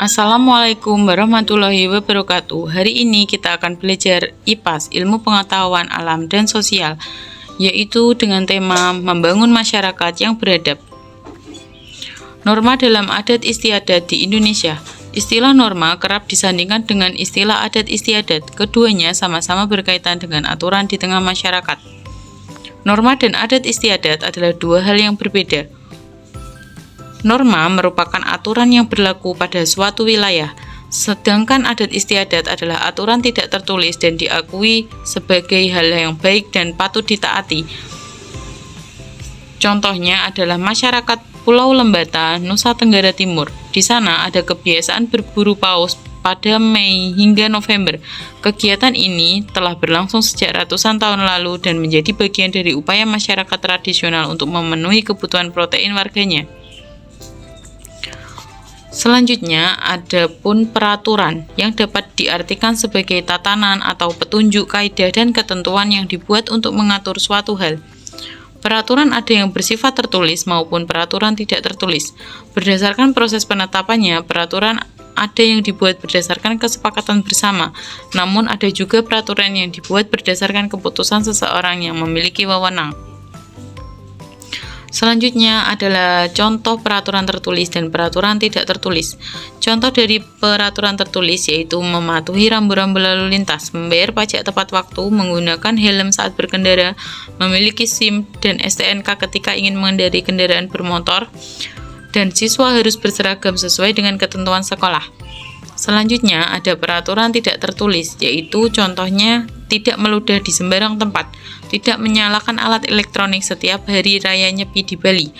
Assalamualaikum warahmatullahi wabarakatuh. Hari ini kita akan belajar IPAS, Ilmu Pengetahuan Alam dan Sosial, yaitu dengan tema membangun masyarakat yang beradab. Norma dalam adat istiadat di Indonesia. Istilah norma kerap disandingkan dengan istilah adat istiadat. Keduanya sama-sama berkaitan dengan aturan di tengah masyarakat. Norma dan adat istiadat adalah dua hal yang berbeda. Norma merupakan aturan yang berlaku pada suatu wilayah, sedangkan adat istiadat adalah aturan tidak tertulis dan diakui sebagai hal yang baik dan patut ditaati. Contohnya adalah masyarakat Pulau Lembata, Nusa Tenggara Timur. Di sana ada kebiasaan berburu paus pada Mei hingga November. Kegiatan ini telah berlangsung sejak ratusan tahun lalu dan menjadi bagian dari upaya masyarakat tradisional untuk memenuhi kebutuhan protein warganya. Selanjutnya, ada pun peraturan yang dapat diartikan sebagai tatanan atau petunjuk kaidah dan ketentuan yang dibuat untuk mengatur suatu hal. Peraturan ada yang bersifat tertulis maupun peraturan tidak tertulis. Berdasarkan proses penetapannya, peraturan ada yang dibuat berdasarkan kesepakatan bersama, namun ada juga peraturan yang dibuat berdasarkan keputusan seseorang yang memiliki wewenang. Selanjutnya adalah contoh peraturan tertulis dan peraturan tidak tertulis. Contoh dari peraturan tertulis yaitu mematuhi rambu-rambu lalu lintas, membayar pajak tepat waktu, menggunakan helm saat berkendara, memiliki SIM dan STNK ketika ingin mengendarai kendaraan bermotor, dan siswa harus berseragam sesuai dengan ketentuan sekolah. Selanjutnya ada peraturan tidak tertulis, yaitu contohnya tidak meludah di sembarang tempat, tidak menyalakan alat elektronik setiap hari raya Nyepi di Bali,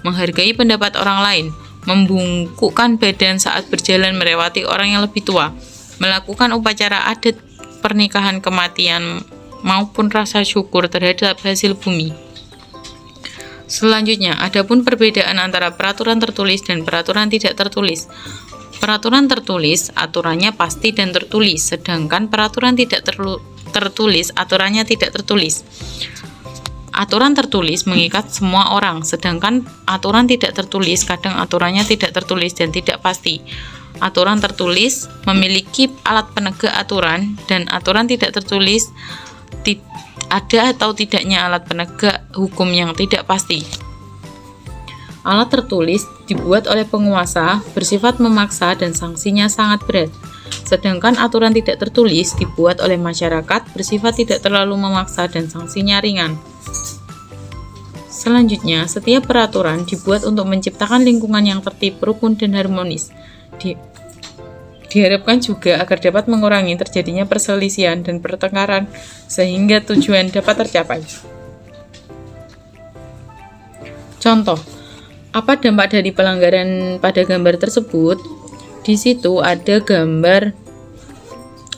menghargai pendapat orang lain, membungkukkan badan saat berjalan melewati orang yang lebih tua, melakukan upacara adat pernikahan kematian maupun rasa syukur terhadap hasil bumi. Selanjutnya, adapun perbedaan antara peraturan tertulis dan peraturan tidak tertulis. Peraturan tertulis aturannya pasti dan tertulis, sedangkan peraturan tidak tertulis aturannya tidak tertulis. Aturan tertulis mengikat semua orang, sedangkan aturan tidak tertulis kadang aturannya tidak tertulis dan tidak pasti. Aturan tertulis memiliki alat penegak aturan dan aturan tidak tertulis ada atau tidaknya alat penegak hukum yang tidak pasti. Alat tertulis dibuat oleh penguasa, bersifat memaksa dan sanksinya sangat berat. Sedangkan aturan tidak tertulis dibuat oleh masyarakat, bersifat tidak terlalu memaksa dan sanksinya ringan. Selanjutnya, setiap peraturan dibuat untuk menciptakan lingkungan yang tertib, rukun, dan harmonis. Diharapkan juga agar dapat mengurangi terjadinya perselisihan dan pertengkaran sehingga tujuan dapat tercapai. Contoh, apa dampak dari pelanggaran pada gambar tersebut? Di situ ada gambar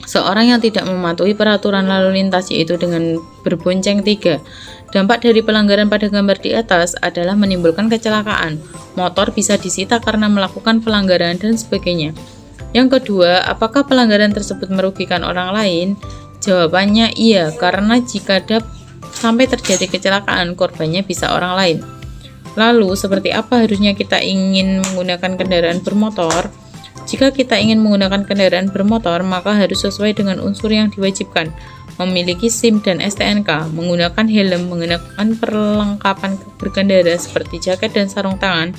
seorang yang tidak mematuhi peraturan lalu lintas, yaitu dengan berbonceng 3. Dampak dari pelanggaran pada gambar di atas adalah menimbulkan kecelakaan. Motor bisa disita karena melakukan pelanggaran dan sebagainya. Yang kedua, apakah pelanggaran tersebut merugikan orang lain? Jawabannya iya, karena jika sampai terjadi kecelakaan, korbannya bisa orang lain. Lalu, seperti apa harusnya kita ingin menggunakan kendaraan bermotor? Jika kita ingin menggunakan kendaraan bermotor, maka harus sesuai dengan unsur yang diwajibkan, memiliki SIM dan STNK, menggunakan helm, menggunakan perlengkapan berkendara seperti jaket dan sarung tangan,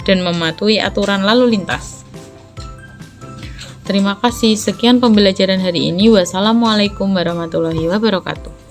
dan mematuhi aturan lalu lintas. Terima kasih, sekian pembelajaran hari ini. Wassalamualaikum warahmatullahi wabarakatuh.